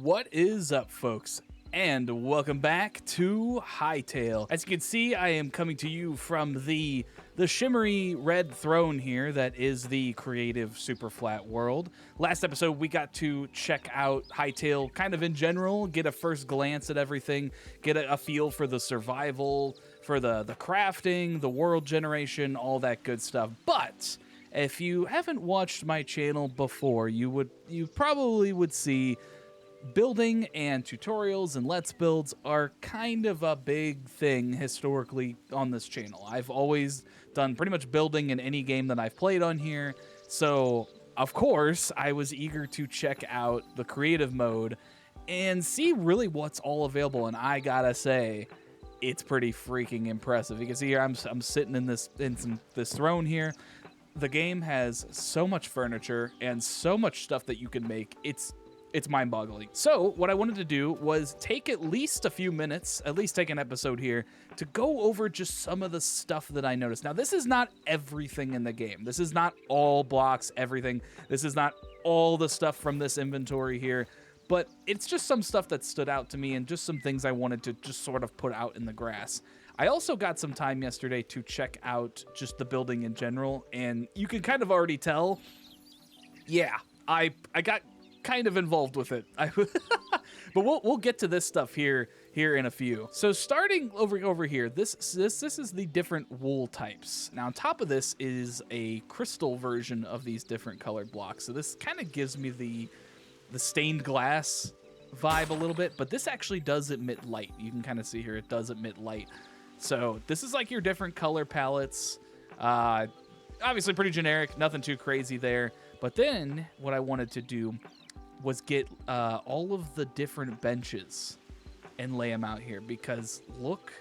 What is up, folks? And welcome back to Hytale. As you can see, I am coming to you from the shimmery red throne here that is the creative super flat world. Last episode, we got to check out Hytale kind of in general, get a first glance at everything, get a feel for the survival, for the crafting, the world generation, all that good stuff. But if you haven't watched my channel before, you probably would see building and tutorials and let's builds are kind of a big thing historically on this channel. I've always done pretty much building in any game that I've played on here, so of course I was eager to check out the creative mode and see really what's all available, and I gotta say, it's pretty freaking impressive. You can see here I'm sitting in this throne here. The game has so much furniture and so much stuff that you can make. It's mind-boggling. So what I wanted to do was take at least a few minutes, at least take an episode here, to go over just some of the stuff that I noticed. Now, this is not everything in the game. This is not all blocks, everything. This is not all the stuff from this inventory here, but it's just some stuff that stood out to me and just some things I wanted to just sort of put out in the grass. I also got some time yesterday to check out just the building in general, and you can kind of already tell, yeah, I got kind of involved with it. But we'll get to this stuff here in a few. So starting over here, this is the different wool types. Now on top of this is a crystal version of these different colored blocks. So this kind of gives me the stained glass vibe a little bit, but this actually does emit light. You can kind of see here it does emit light. So this is like your different color palettes. Obviously pretty generic, nothing too crazy there. But then what I wanted to do was get all of the different benches and lay them out here, because look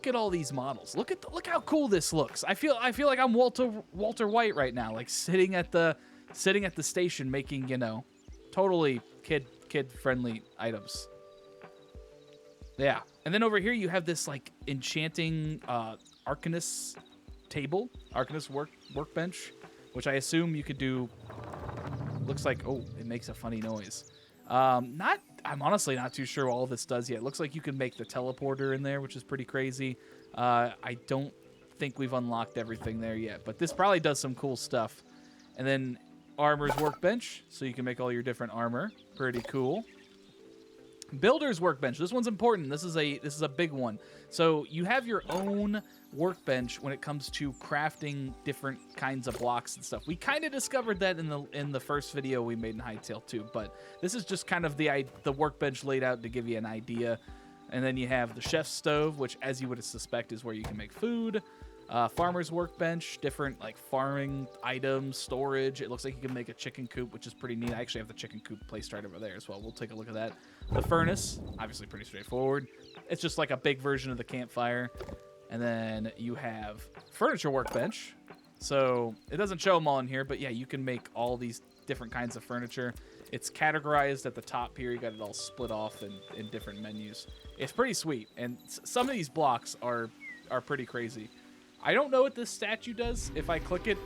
at all these models. Look how cool this looks. I feel like I'm Walter White right now, like sitting at the station making, totally kid friendly items. Yeah. And then over here you have this like enchanting Arcanist workbench, which I assume you could do. Looks like, oh, it makes a funny noise. I'm honestly not too sure what all this does yet. It looks like you can make the teleporter in there, which is pretty crazy. I don't think we've unlocked everything there yet, but this probably does some cool stuff. And then Armor's Workbench, so you can make all your different armor. Pretty cool. Builder's Workbench. This one's important. This is a big one. So you have your own workbench when it comes to crafting different kinds of blocks and stuff. We kind of discovered that in the first video we made in Hytale too, but this is just kind of the workbench laid out to give you an idea. And then you have the chef's stove, which, as you would suspect, is where you can make food. Farmer's Workbench, different like farming items, storage. It looks like you can make a chicken coop, which is pretty neat. I actually have the chicken coop placed right over there as well. We'll take a look at that. The furnace, obviously pretty straightforward. It's just like a big version of the campfire. And then you have Furniture Workbench. So it doesn't show them all in here, but yeah, you can make all these different kinds of furniture. It's categorized at the top here. You got it all split off in different menus. It's pretty sweet. And some of these blocks are pretty crazy. I don't know what this statue does. If I click it,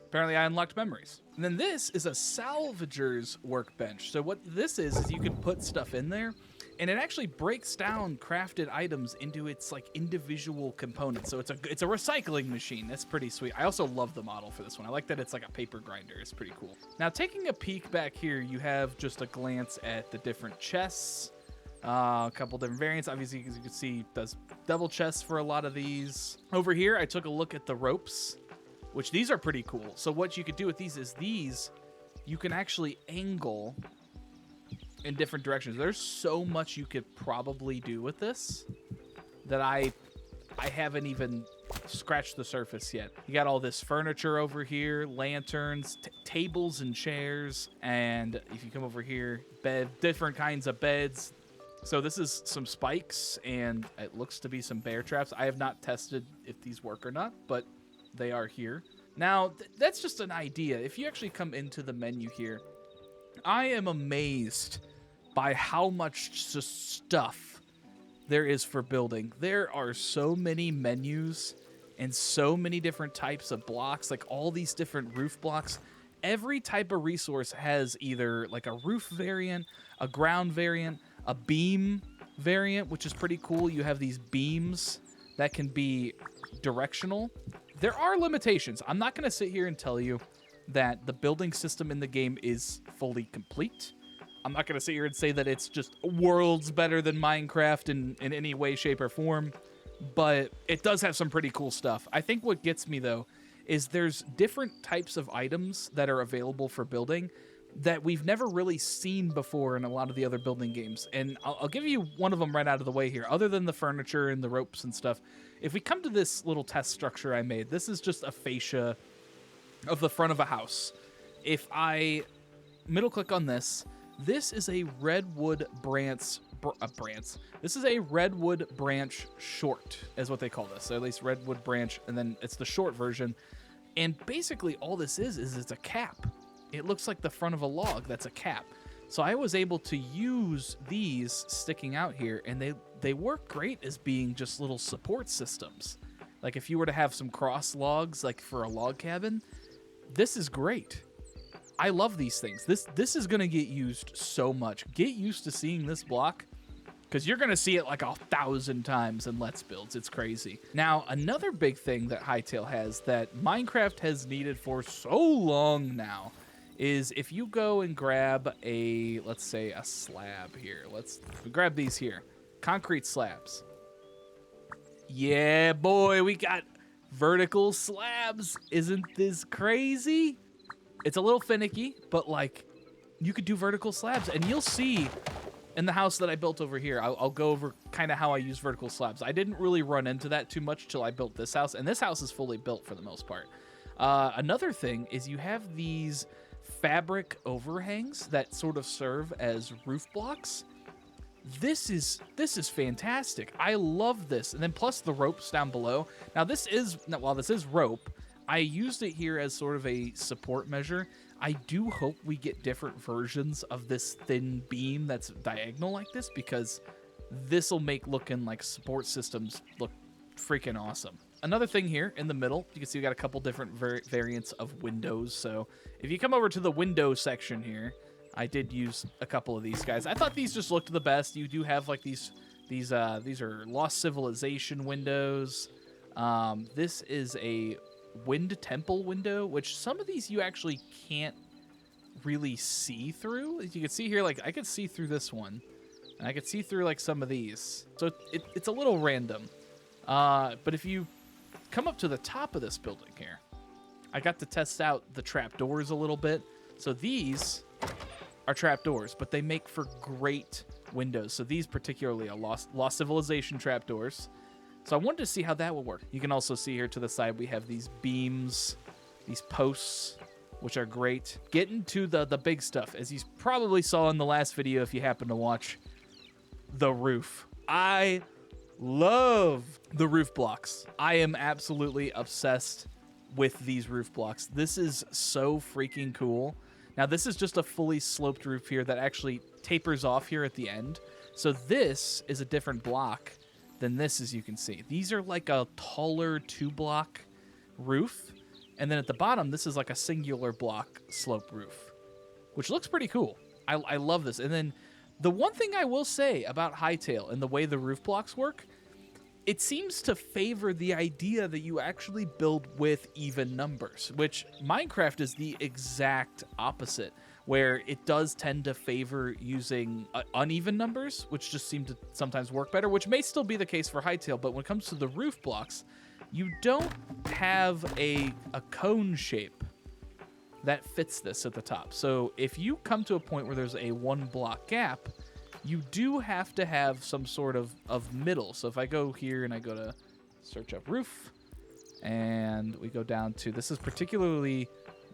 apparently I unlocked memories. And then this is a salvager's workbench. So what this is you can put stuff in there, and it actually breaks down crafted items into its like individual components. So it's a recycling machine. That's pretty sweet. I also love the model for this one. I like that it's like a paper grinder. It's pretty cool. Now taking a peek back here, you have just a glance at the different chests. A couple different variants. Obviously, as you can see, does double chests for a lot of these. Over here, I took a look at the ropes, which these are pretty cool. So what you could do with these is you can actually angle in different directions. There's so much you could probably do with this that I haven't even scratched the surface yet. You got all this furniture over here, lanterns, tables and chairs, and if you come over here, different kinds of beds. So this is some spikes, and it looks to be some bear traps. I have not tested if these work or not, but they are here. Now, that's just an idea. If you actually come into the menu here, I am amazed by how much stuff there is for building. There are so many menus and so many different types of blocks, like all these different roof blocks. every type of resource has either like a roof variant, a ground variant, a beam variant, which is pretty cool. You have these beams that can be directional. There are limitations. I'm not going to sit here and tell you that the building system in the game is fully complete. I'm not going to sit here and say that it's just worlds better than Minecraft in any way, shape, or form, but it does have some pretty cool stuff. I think what gets me, though, is there's different types of items that are available for building that we've never really seen before in a lot of the other building games. And I'll give you one of them right out of the way here. Other than the furniture and the ropes and stuff, if we come to this little test structure I made, this is just a fascia of the front of a house. If I middle click on this, this is a redwood branch. This is a redwood branch short, is what they call this. So at least redwood branch, and then it's the short version. And basically all this is it's a cap. It looks like the front of a log. That's a cap. So I was able to use these sticking out here, and they work great as being just little support systems. Like if you were to have some cross logs, like for a log cabin, this is great. I love these things. This is going to get used so much. Get used to seeing this block, because you're going to see it like 1,000 times in Let's Builds. It's crazy. Now, another big thing that Hytale has that Minecraft has needed for so long now is if you go and grab let's say a slab here. Let's grab these here. Concrete slabs. Yeah, boy, we got vertical slabs. Isn't this crazy? It's a little finicky, but like you could do vertical slabs, and you'll see in the house that I built over here, I'll go over kind of how I use vertical slabs. I didn't really run into that too much till I built this house, and this house is fully built for the most part. Another thing is you have these fabric overhangs that sort of serve as roof blocks. This is fantastic. I love this. And then plus the ropes down below. Now this is rope, I used it here as sort of a support measure. I do hope we get different versions of this thin beam that's diagonal like this, because this will make looking like support systems look freaking awesome. Another thing here in the middle, you can see we got a couple different variants of windows. So if you come over to the window section here, I did use a couple of these guys. I thought these just looked the best. You do have like these are Lost Civilization windows. This is a Wind Temple window, which some of these you actually can't really see through. As you can see here, like I could see through this one, and I could see through like some of these. So it's a little random. But if you come up to the top of this building here, I got to test out the trapdoors a little bit. So these are trapdoors, but they make for great windows. So these particularly are Lost Civilization trapdoors. So I wanted to see how that would work. You can also see here to the side we have these beams, these posts, which are great. Getting to the big stuff, as you probably saw in the last video if you happen to watch, the roof. I love the roof blocks. I am absolutely obsessed with these roof blocks. This is so freaking cool. Now this is just a fully sloped roof here that actually tapers off here at the end. So this is a different block than this, as you can see. These are like a taller 2-block roof. And then at the bottom, this is like a singular block slope roof, which looks pretty cool. I love this. And then the one thing I will say about Hytale and the way the roof blocks work, it seems to favor the idea that you actually build with even numbers, which Minecraft is the exact opposite, where it does tend to favor using uneven numbers, which just seem to sometimes work better, which may still be the case for Hytale. But when it comes to the roof blocks, you don't have a cone shape that fits this at the top. So if you come to a point where there's a 1-block gap, you do have to have some sort of middle. So if I go here and I go to search up roof, and we go down to, this is particularly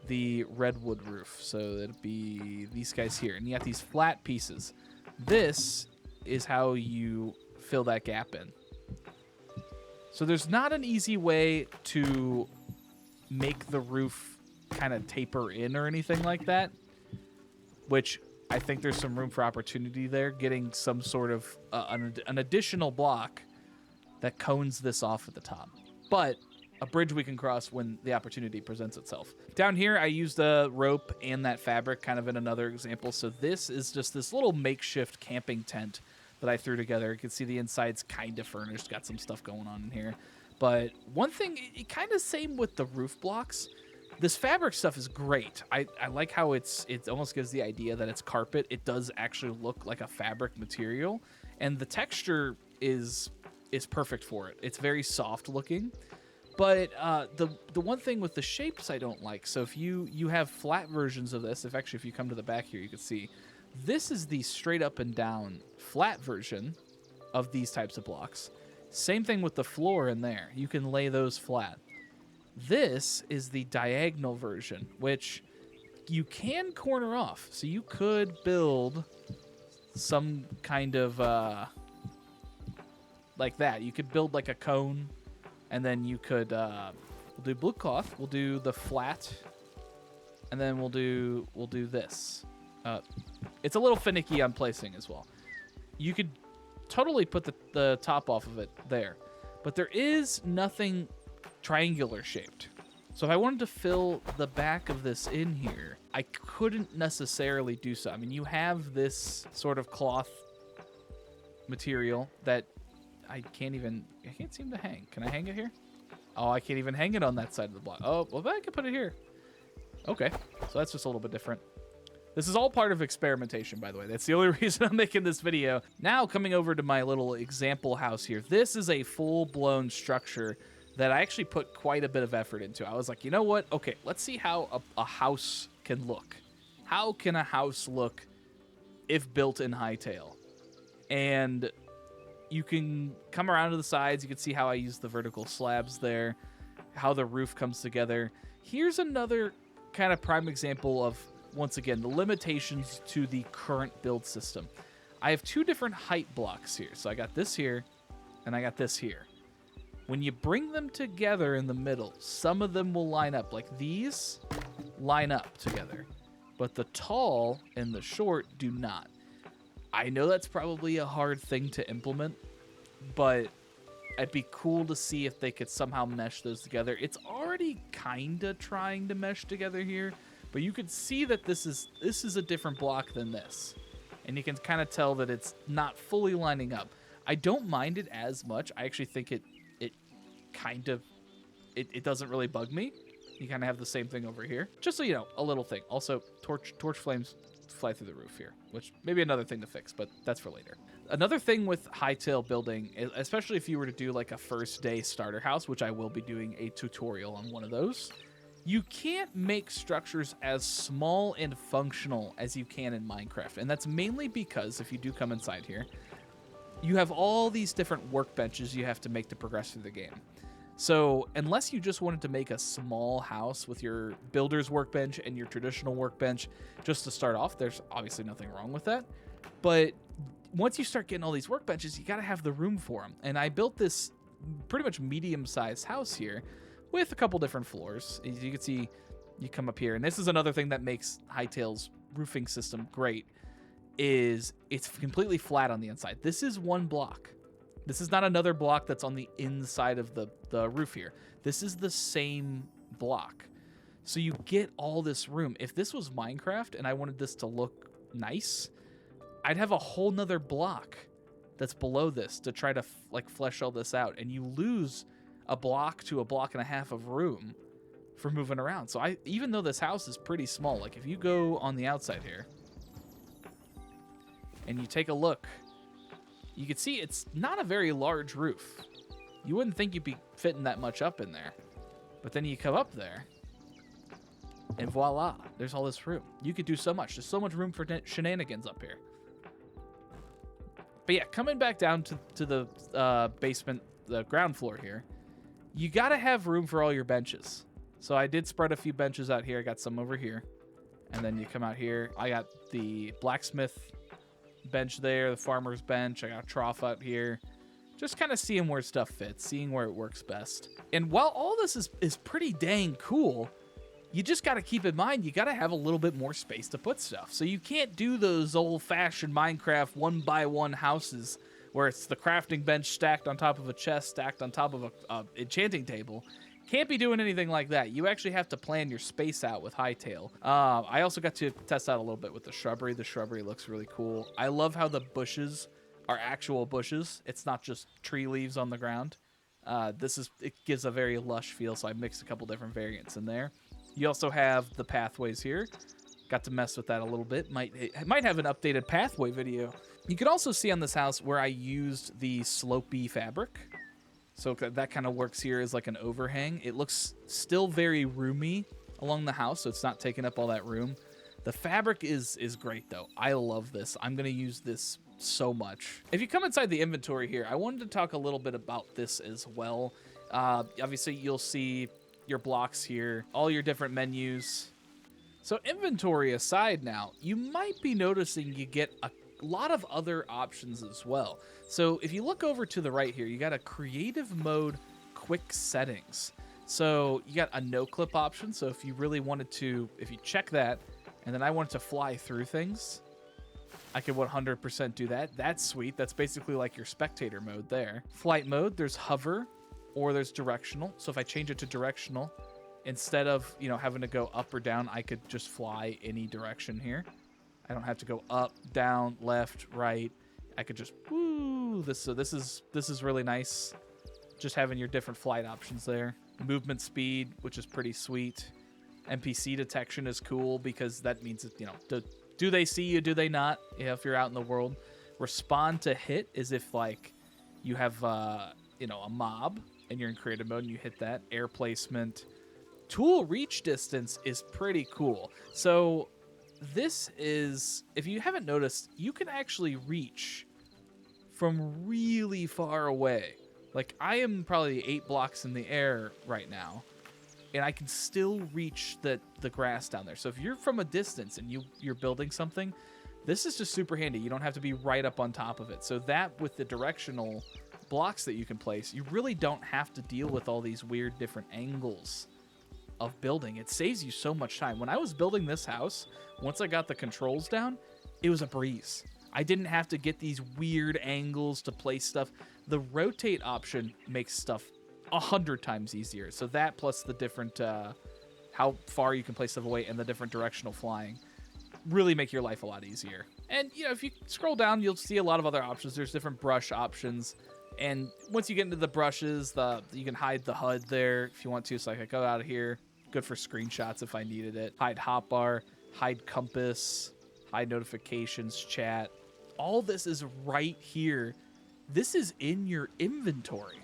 the redwood roof. So it'd be these guys here. And you got these flat pieces. This is how you fill that gap in. So there's not an easy way to make the roof kind of taper in or anything like that, which I think there's some room for opportunity there, getting some sort of an additional block that cones this off at the top. But a bridge we can cross when the opportunity presents itself. Down here, I used a rope and that fabric kind of in another example. So this is just this little makeshift camping tent that I threw together. You can see the inside's kind of furnished, got some stuff going on in here. But one thing, it kind of same with the roof blocks. This fabric stuff is great. I like how it almost gives the idea that it's carpet. It does actually look like a fabric material, and the texture is perfect for it. It's very soft looking. But the one thing with the shapes I don't like, so if you have flat versions of this, if you come to the back here, you can see this is the straight up and down flat version of these types of blocks. Same thing with the floor in there. You can lay those flat. This is the diagonal version, which you can corner off. So you could build some kind of like that. You could build like a cone, and then you could we'll do blue cloth, we'll do the flat, and then we'll do this. It's a little finicky on placing as well. You could totally put the top off of it there, but there is nothing triangular shaped. So if I wanted to fill the back of this in here, I couldn't necessarily do so. I mean, you have this sort of cloth material that I can't seem to hang. Can I hang it here? Oh, I can't even hang it on that side of the block. Oh, well, I can put it here. Okay, so that's just a little bit different. This is all part of experimentation, by the way. That's the only reason I'm making this video. Now, coming over to my little example house here. This is a full-blown structure that I actually put quite a bit of effort into. I was like, you know what? Okay, let's see how a house can look. How can a house look if built in Hytale? And you can come around to the sides. You can see how I use the vertical slabs there, how the roof comes together. Here's another kind of prime example of, once again, the limitations to the current build system. I have two different height blocks here. So I got this here, and I got this here. When you bring them together in the middle, some of them will line up. Like these line up together, but the tall and the short do not. I know that's probably a hard thing to implement, but it'd be cool to see if they could somehow mesh those together. It's already kind of trying to mesh together here, but you can see that this is a different block than this. And you can kind of tell that it's not fully lining up. I don't mind it as much. I actually think it doesn't really bug me. You kind of have the same thing over here. Just so you know, a little thing. Also, torch flames fly through the roof here, which may be another thing to fix, but that's for later. Another thing with Hytale building, especially if you were to do like a first day starter house, which I will be doing a tutorial on one of those, you can't make structures as small and functional as you can in Minecraft. And that's mainly because if you do come inside here, you have all these different workbenches you have to make to progress through the game. So unless you just wanted to make a small house with your builder's workbench and your traditional workbench just to start off, there's obviously nothing wrong with that. But once you start getting all these workbenches, you got to have the room for them. And I built this pretty much medium-sized house here with a couple different floors. As you can see, you come up here, and this is another thing that makes Hytale's roofing system great, is it's completely flat on the inside. This is one block. This is not another block that's on the inside of the roof here. This is the same block. So you get all this room. If this was Minecraft and I wanted this to look nice, I'd have a whole nother block that's below this to try to flesh all this out. And you lose a block to a block and a half of room for moving around. So even though this house is pretty small, like if you go on the outside here and you take a look, you can see it's not a very large roof. You wouldn't think you'd be fitting that much up in there. But then you come up there, and voila, there's all this room. You could do so much. There's so much room for shenanigans up here. But yeah, coming back down to the basement, the ground floor here, you got to have room for all your benches. So I did spread a few benches out here. I got some over here. And then you come out here. I got the blacksmith bench there, the farmer's bench. I got a trough out here. Just kind of seeing where stuff fits, seeing where it works best. And while all this is pretty dang cool, you just got to keep in mind, you got to have a little bit more space to put stuff. So you can't do those old-fashioned Minecraft one-by-one houses where it's the crafting bench stacked on top of a chest, stacked on top of a enchanting table. Can't be doing anything like that. You actually have to plan your space out with Hytale. I also got to test out a little bit with the shrubbery. The shrubbery looks really cool. I love how the bushes are actual bushes. It's not just tree leaves on the ground. It gives a very lush feel, so I mixed a couple different variants in there. You also have the pathways here. Got to mess with that a little bit. Might have an updated pathway video. You can also see on this house where I used the slopey fabric. So that kind of works here as like an overhang. It looks still very roomy along the house, so it's not taking up all that room. The fabric is great, though. I love this. I'm going to use this so much. If you come inside the inventory here, I wanted to talk a little bit about this as well. Obviously, you'll see your blocks here, all your different menus. So inventory aside now, you might be noticing you get a lot of other options as well. So if you look over to the right here, you got a creative mode quick settings. So you got a no clip option. So if you really wanted to, if you check that, and then I wanted to fly through things, I could 100% do that. That's sweet. That's basically like your spectator mode there. Flight mode, there's hover or there's directional. So if I change it to directional, instead of, having to go up or down, I could just fly any direction here. I don't have to go up, down, left, right. I could just woo. This is really nice. Just having your different flight options there. Movement speed, which is pretty sweet. NPC detection is cool because that means that, do they see you? Do they not? If you're out in the world. Respond to hit is if like you have a mob and you're in creative mode and you hit that. Air placement. Tool reach distance is pretty cool. So this is, if you haven't noticed, you can actually reach from really far away. Like I am probably 8 blocks in the air right now, and I can still reach the grass down there. So if you're from a distance and you're building something, this is just super handy. You don't have to be right up on top of it. So that with the directional blocks that you can place, you really don't have to deal with all these weird different angles of building. It saves you so much time. When I was building this house, once I got the controls down, it was a breeze. I didn't have to get these weird angles to place stuff. The rotate option makes stuff 100 times easier. So that plus the different how far you can place stuff away and the different directional flying really make your life a lot easier. And if you scroll down, you'll see a lot of other options. There's different brush options. And once you get into the brushes, you can hide the HUD there if you want to. So I could go out of here. Good for screenshots if I needed it. Hide hotbar, hide compass, hide notifications, chat. All this is right here. This is in your inventory.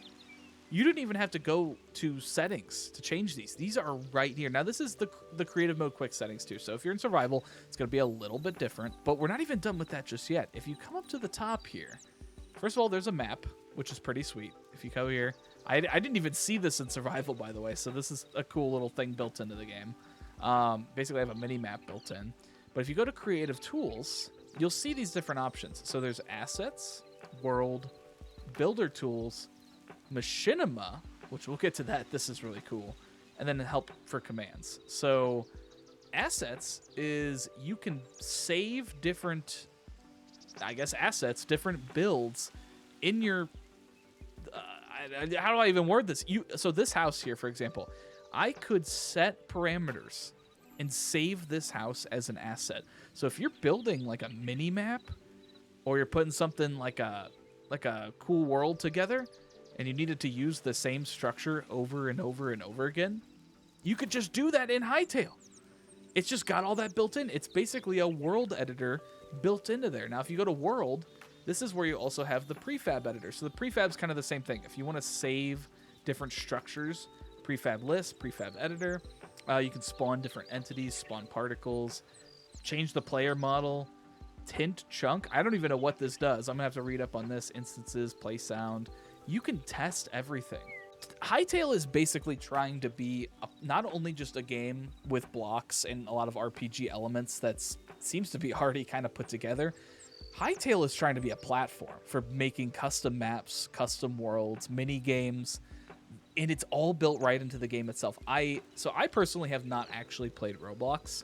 You didn't even have to go to settings to change these. These are right here. Now, this is the creative mode quick settings too. So if you're in survival, it's going to be a little bit different. But we're not even done with that just yet. If you come up to the top here, first of all, there's a map, which is pretty sweet. If you go here, I didn't even see this in survival, by the way. So this is a cool little thing built into the game. Basically, I have a mini map built in. But if you go to creative tools, you'll see these different options. So there's assets, world, builder tools, machinima, which we'll get to that. This is really cool. And then help for commands. So assets is you can save different, assets, different builds in your, how do I even word this? So this house here, for example, I could set parameters and save this house as an asset. So if you're building like a mini map, or you're putting something like a cool world together, and you needed to use the same structure over and over and over again, you could just do that in Hytale. It's just got all that built in. It's basically a world editor built into there. Now, if you go to world, this is where you also have the prefab editor. So the prefab's kind of the same thing. If you want to save different structures, prefab list, prefab editor, you can spawn different entities, spawn particles, change the player model, tint chunk. I don't even know what this does. I'm gonna have to read up on this. Instances, play sound. You can test everything. Hytale is basically trying to be not only just a game with blocks and a lot of RPG elements that seems to be already kind of put together. Hytale is trying to be a platform for making custom maps, custom worlds, mini games, and it's all built right into the game itself. So I personally have not actually played Roblox,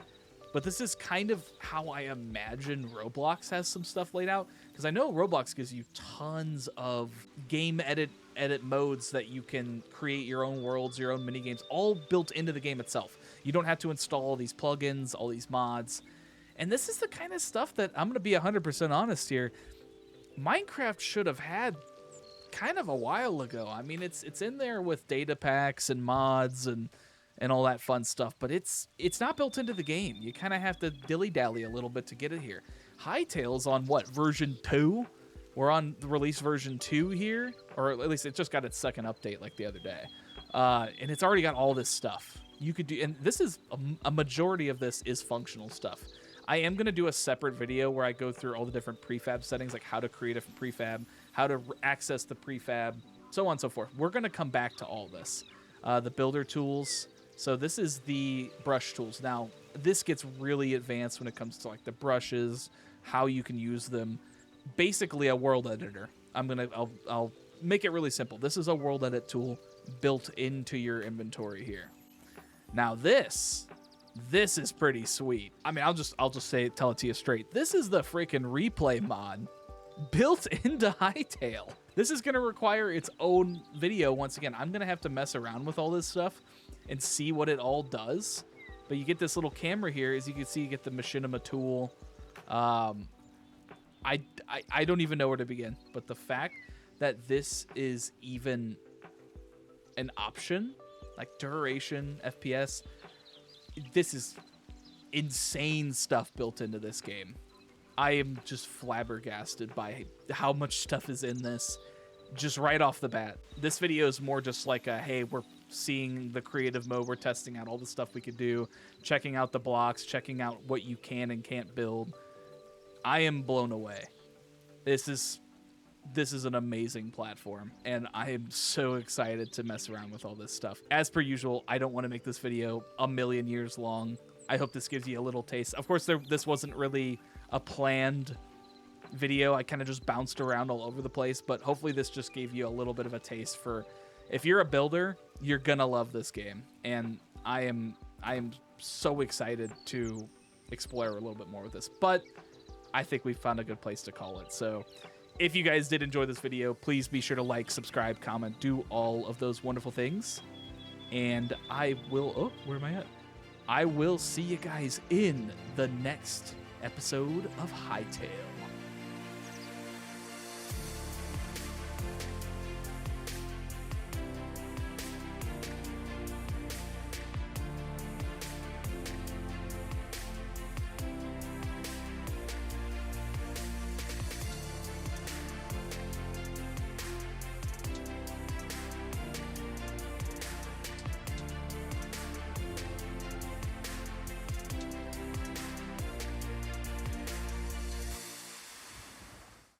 but this is kind of how I imagine Roblox has some stuff laid out, because I know Roblox gives you tons of game edit edit modes that you can create your own worlds, your own mini games, all built into the game itself. You don't have to install all these plugins, all these mods. And this is the kind of stuff that, I'm going to be 100% honest here, Minecraft should have had kind of a while ago. I mean, it's in there with data packs and mods and all that fun stuff, but it's not built into the game. You kind of have to dilly-dally a little bit to get it here. Hytale's on what, version 2? We're on the release version 2 here, or at least it just got its second update like the other day. And it's already got all this stuff. You could do, and this is, a majority of this is functional stuff. I am going to do a separate video where I go through all the different prefab settings, like how to create a prefab, how to access the prefab, so on and so forth. We're going to come back to all this. The builder tools. So this is the brush tools. Now, this gets really advanced when it comes to like the brushes, how you can use them. Basically a world editor. I'll make it really simple. This is a world edit tool built into your inventory here. Now this is pretty sweet. I mean, I'll just tell it to you straight. This is the freaking replay mod built into Hytale. This is going to require its own video. Once again, I'm going to have to mess around with all this stuff and see what it all does. But you get this little camera here. As you can see, you get the machinima tool. I don't even know where to begin. But the fact that this is even an option, like duration, FPS, this is insane stuff built into this game. I am just flabbergasted by how much stuff is in this just right off the bat. This video is more just like a, hey, we're seeing the creative mode, we're testing out all the stuff we could do, checking out the blocks, checking out what you can and can't build. I am blown away. This is an amazing platform, and I am so excited to mess around with all this stuff. As per usual, I don't want to make this video a million years long. I hope this gives you a little taste. Of course, this wasn't really a planned video. I kind of just bounced around all over the place, but hopefully this just gave you a little bit of a taste for, if you're a builder, you're gonna love this game. And I am so excited to explore a little bit more with this, but I think we found a good place to call it. So if you guys did enjoy this video, please be sure to like, subscribe, comment, do all of those wonderful things. And I will, where am I at? I will see you guys in the next episode of Hytale.